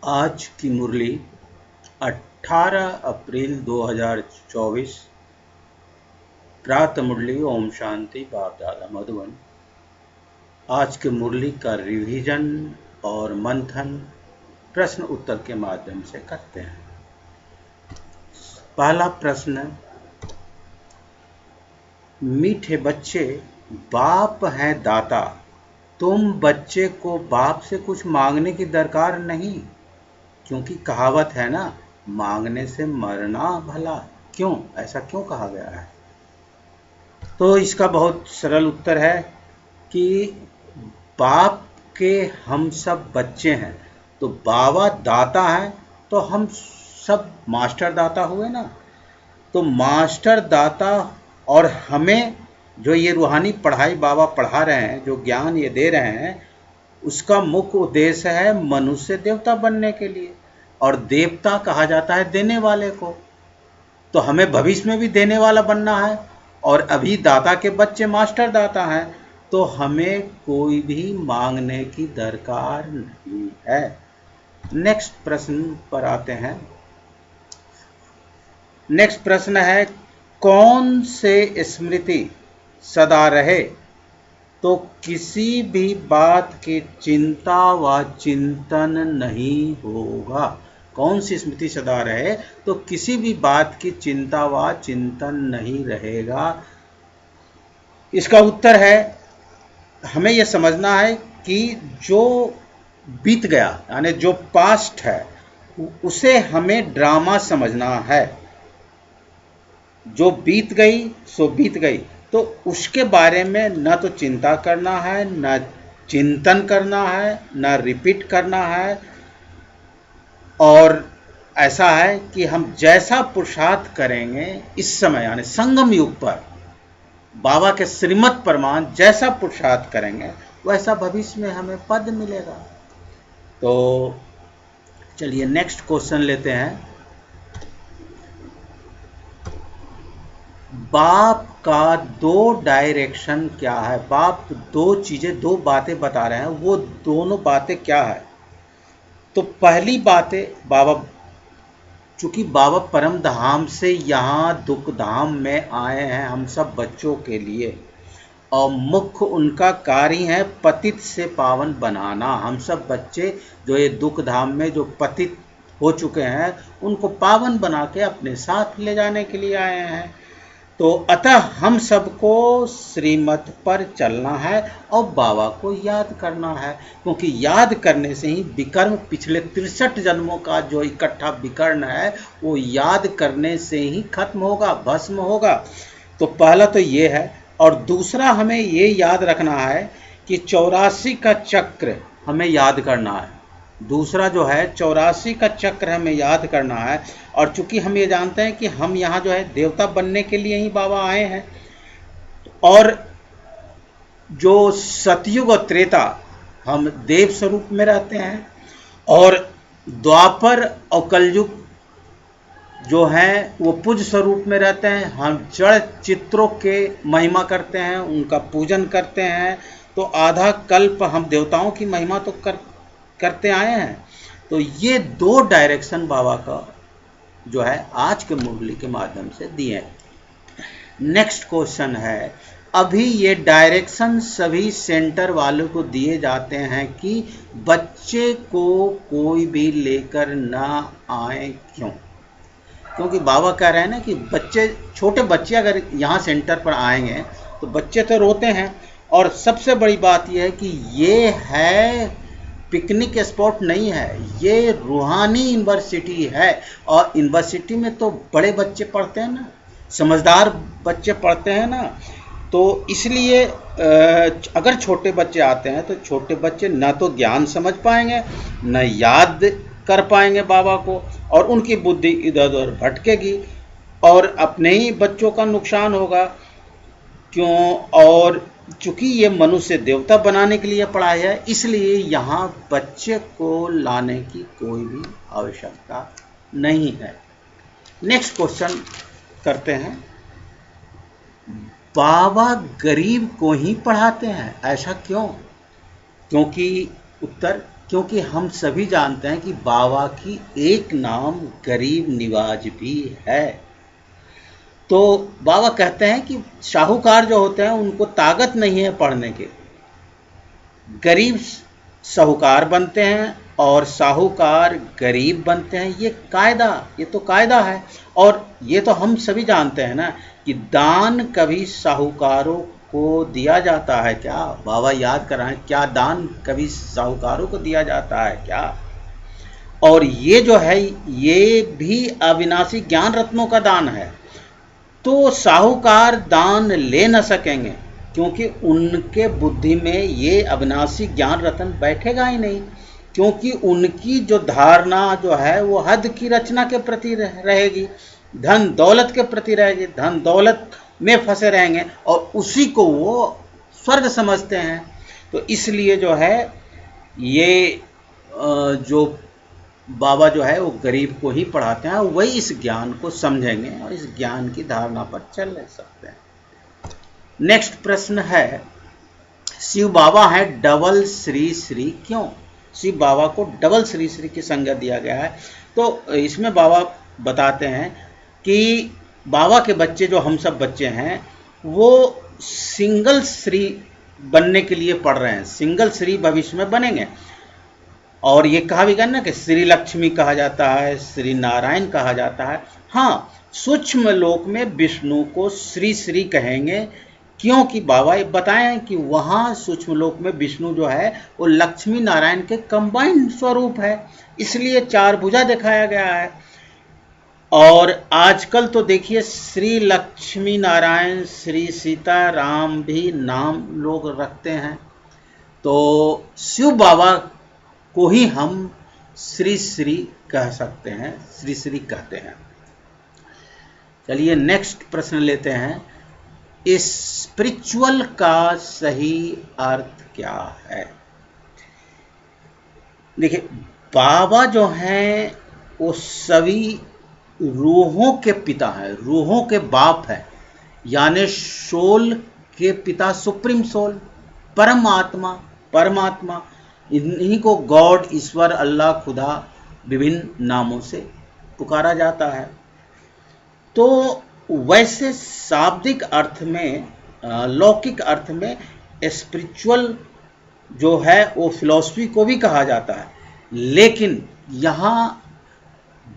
आज की मुरली 18 अप्रैल 2024 प्रातः मुरली। ओम शांति। बाप दादा मधुबन। आज के मुरली का रिवीजन और मंथन प्रश्न उत्तर के माध्यम से करते हैं। पहला प्रश्न, मीठे बच्चे, बाप है दाता, तुम बच्चे को बाप से कुछ मांगने की दरकार नहीं, क्योंकि कहावत है ना, मांगने से मरना भला। क्यों, ऐसा क्यों कहा गया है? तो इसका बहुत सरल उत्तर है कि बाप के हम सब बच्चे हैं, तो बाबा दाता है, तो हम सब मास्टर दाता हुए ना। तो मास्टर दाता और हमें जो ये रूहानी पढ़ाई बाबा पढ़ा रहे हैं, जो ज्ञान ये दे रहे हैं, उसका मुख्य उद्देश्य है मनुष्य देवता बनने के लिए। और देवता कहा जाता है देने वाले को, तो हमें भविष्य में भी देने वाला बनना है। और अभी दाता के बच्चे मास्टर दाता हैं, तो हमें कोई भी मांगने की दरकार नहीं है। नेक्स्ट प्रश्न पर आते हैं। नेक्स्ट प्रश्न है, कौन से स्मृति सदा रहे तो किसी भी बात की चिंता व चिंतन नहीं होगा। कौन सी स्मृति सदा रहे तो किसी भी बात की चिंता व चिंतन नहीं रहेगा। इसका उत्तर है, हमें यह समझना है कि जो बीत गया यानी जो पास्ट है, उसे हमें ड्रामा समझना है। जो बीत गई सो बीत गई, तो उसके बारे में न तो चिंता करना है, न चिंतन करना है, न रिपीट करना है। और ऐसा है कि हम जैसा पुरुषार्थ करेंगे इस समय यानी संगम युग पर, बाबा के श्रीमत प्रमाण जैसा पुरुषार्थ करेंगे वैसा भविष्य में हमें पद मिलेगा। तो चलिए नेक्स्ट क्वेश्चन लेते हैं। बाप का दो डायरेक्शन क्या है? बाप दो चीजें, दो बातें बता रहे हैं, वो दोनों बातें क्या है? तो पहली बातें, बाबा चूंकि बाबा परम धाम से यहाँ दुख धाम में आए हैं हम सब बच्चों के लिए, और मुख्य उनका कार्य है पतित से पावन बनाना। हम सब बच्चे जो ये दुख धाम में जो पतित हो चुके हैं, उनको पावन बना के अपने साथ ले जाने के लिए आए हैं। तो अतः हम सबको श्रीमत पर चलना है और बाबा को याद करना है, क्योंकि याद करने से ही विकर्म, पिछले 63 जन्मों का जो इकट्ठा विकर्ण है, वो याद करने से ही खत्म होगा, भस्म होगा। तो पहला तो ये है। और दूसरा हमें ये याद रखना है कि 84 का चक्र हमें याद करना है। दूसरा जो है 84 का चक्र हमें याद करना है। और चूंकि हम ये जानते हैं कि हम यहाँ जो है देवता बनने के लिए ही बाबा आए हैं, और जो सतयुग और त्रेता हम देव स्वरूप में रहते हैं, और द्वापर और कलयुग जो हैं वो पूज स्वरूप में रहते हैं। हम जड़ चित्रों के महिमा करते हैं, उनका पूजन करते हैं। तो आधा कल्प हम देवताओं की महिमा तो करते आए हैं। तो ये दो डायरेक्शन बाबा का जो है आज के मुरली के माध्यम से दिए। नेक्स्ट क्वेश्चन है, अभी ये डायरेक्शन सभी सेंटर वालों को दिए जाते हैं कि बच्चे को कोई भी लेकर ना आए। क्यों? क्योंकि बाबा कह रहे हैं ना कि बच्चे, छोटे बच्चे अगर यहाँ सेंटर पर आएंगे तो बच्चे तो रोते हैं। और सबसे बड़ी बात यह है कि ये है पिकनिक स्पॉट नहीं है, ये रूहानी यूनिवर्सिटी है। और यूनिवर्सिटी में तो बड़े बच्चे पढ़ते हैं ना, समझदार बच्चे पढ़ते हैं ना। तो इसलिए अगर छोटे बच्चे आते हैं तो छोटे बच्चे ना तो ज्ञान समझ पाएंगे, न याद कर पाएंगे बाबा को, और उनकी बुद्धि इधर उधर भटकेगी और अपने ही बच्चों का नुकसान होगा। क्यों? और चूंकि ये मनुष्य देवता बनाने के लिए पढ़ाई है, इसलिए यहाँ बच्चे को लाने की कोई भी आवश्यकता नहीं है। नेक्स्ट क्वेश्चन करते हैं, बाबा गरीब को ही पढ़ाते हैं, ऐसा क्यों? क्योंकि उत्तर, क्योंकि हम सभी जानते हैं कि बाबा की एक नाम गरीब निवाज भी है। तो बाबा कहते हैं कि साहूकार जो होते हैं उनको ताकत नहीं है पढ़ने की, गरीब साहूकार बनते हैं और साहूकार गरीब बनते हैं। ये तो कायदा है। और ये तो हम सभी जानते हैं ना कि दान कभी साहूकारों को दिया जाता है क्या? बाबा याद कराएं, क्या दान कभी साहूकारों को दिया जाता है क्या? और ये जो है ये भी अविनाशी ज्ञान रत्नों का दान है। तो साहूकार दान ले न सकेंगे क्योंकि उनके बुद्धि में ये अविनाशी ज्ञान रत्न बैठेगा ही नहीं, क्योंकि उनकी जो धारणा जो है वो हद की रचना के प्रति रहेगी, धन दौलत के प्रति रहेगी, धन दौलत में फंसे रहेंगे और उसी को वो स्वर्ग समझते हैं। तो इसलिए जो है ये जो बाबा जो है वो गरीब को ही पढ़ाते हैं, वही इस ज्ञान को समझेंगे और इस ज्ञान की धारणा पर चल सकते हैं। नेक्स्ट प्रश्न है, शिव बाबा है डबल श्री श्री क्यों? शिव बाबा को डबल श्री श्री की संज्ञा दिया गया है। तो इसमें बाबा बताते हैं कि बाबा के बच्चे जो हम सब बच्चे हैं वो सिंगल श्री बनने के लिए पढ़ रहे हैं, सिंगल श्री भविष्य में बनेंगे। और ये कहा भी गया ना कि श्री लक्ष्मी कहा जाता है, श्री नारायण कहा जाता है। हाँ, सूक्ष्म लोक में विष्णु को श्री श्री कहेंगे, क्योंकि बाबा ये बताएं कि वहाँ सूक्ष्म लोक में विष्णु जो है वो लक्ष्मी नारायण के कंबाइंड स्वरूप है, इसलिए चार भुजा दिखाया गया है। और आजकल तो देखिए श्री लक्ष्मी नारायण, श्री सीता राम भी नाम लोग रखते हैं। तो शिव बाबा को ही हम श्री श्री कह सकते हैं, श्री श्री कहते हैं। चलिए नेक्स्ट प्रश्न लेते हैं, स्पिरिचुअल का सही अर्थ क्या है? देखिए बाबा जो हैं वो सभी रूहों के पिता हैं, रूहों के बाप हैं, यानी सोल के पिता, सुप्रीम सोल, परमात्मा। इन्हीं को गॉड, ईश्वर, अल्लाह, खुदा विभिन्न नामों से पुकारा जाता है। तो वैसे शाब्दिक अर्थ में, लौकिक अर्थ में स्पिरिचुअल जो है वो फिलॉसफी को भी कहा जाता है, लेकिन यहाँ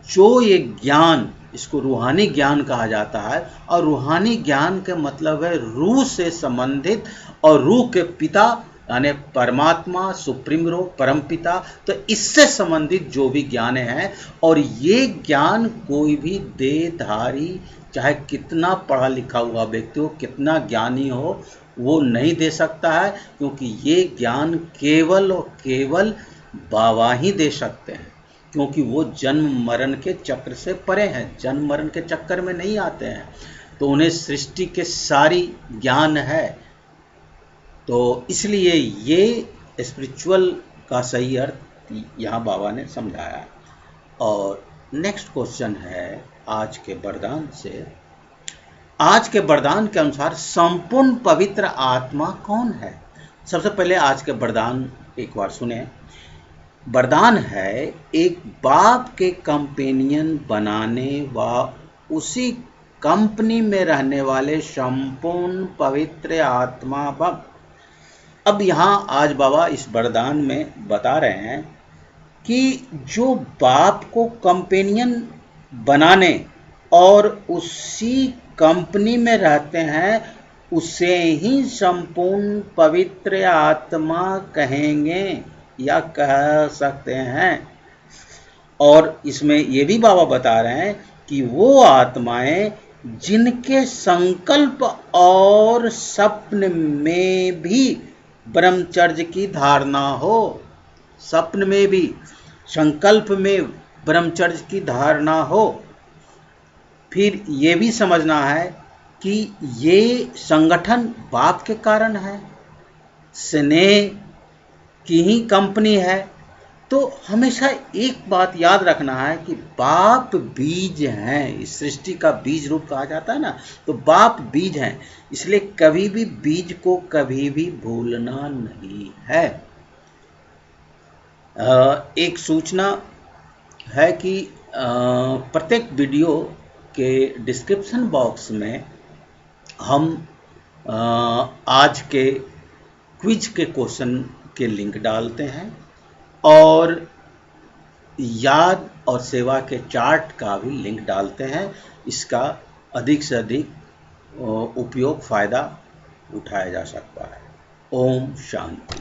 जो ये ज्ञान, इसको रूहानी ज्ञान कहा जाता है। और रूहानी ज्ञान का मतलब है रूह से संबंधित और रूह के पिता यानी परमात्मा, सुप्रीम रूह, परम पिता। तो इससे संबंधित जो भी ज्ञान है, और ये ज्ञान कोई भी देहधारी चाहे कितना पढ़ा लिखा हुआ व्यक्ति हो, कितना ज्ञानी हो, वो नहीं दे सकता है, क्योंकि ये ज्ञान केवल और केवल बाबा ही दे सकते हैं, क्योंकि वो जन्म मरण के चक्र से परे हैं, जन्म मरण के चक्कर में नहीं आते हैं। तो उन्हें सृष्टि के सारी ज्ञान है। तो इसलिए ये स्पिरिचुअल का सही अर्थ यहाँ बाबा ने समझाया। और नेक्स्ट क्वेश्चन है आज के वरदान से। आज के वरदान के अनुसार संपूर्ण पवित्र आत्मा कौन है? सबसे पहले आज के वरदान एक बार सुने। वरदान है, एक बाप के कंपेनियन बनाने व उसी कंपनी में रहने वाले संपूर्ण पवित्र आत्मा भव। अब यहाँ आज बाबा इस वरदान में बता रहे हैं कि जो बाप को कंपेनियन बनाने और उसी कंपनी में रहते हैं उसे ही संपूर्ण पवित्र आत्मा कहेंगे या कह सकते हैं। और इसमें ये भी बाबा बता रहे हैं कि वो आत्माएं जिनके संकल्प और स्वप्न में भी ब्रह्मचर्य की धारणा हो, स्वप्न में भी, संकल्प में ब्रह्मचर्य की धारणा हो। फिर ये भी समझना है कि ये संगठन बाप के कारण है, स्नेह की ही कंपनी है। तो हमेशा एक बात याद रखना है कि बाप बीज हैं, इस सृष्टि का बीज रूप कहा जाता है ना, तो बाप बीज हैं, इसलिए कभी भी बीज को कभी भी भूलना नहीं है। एक सूचना है कि प्रत्येक वीडियो के डिस्क्रिप्शन बॉक्स में हम आज के क्विज के क्वेश्चन के लिंक डालते हैं और याद और सेवा के चार्ट का भी लिंक डालते हैं। इसका अधिक से अधिक उपयोग, फायदा उठाया जा सकता है। ओम शांति।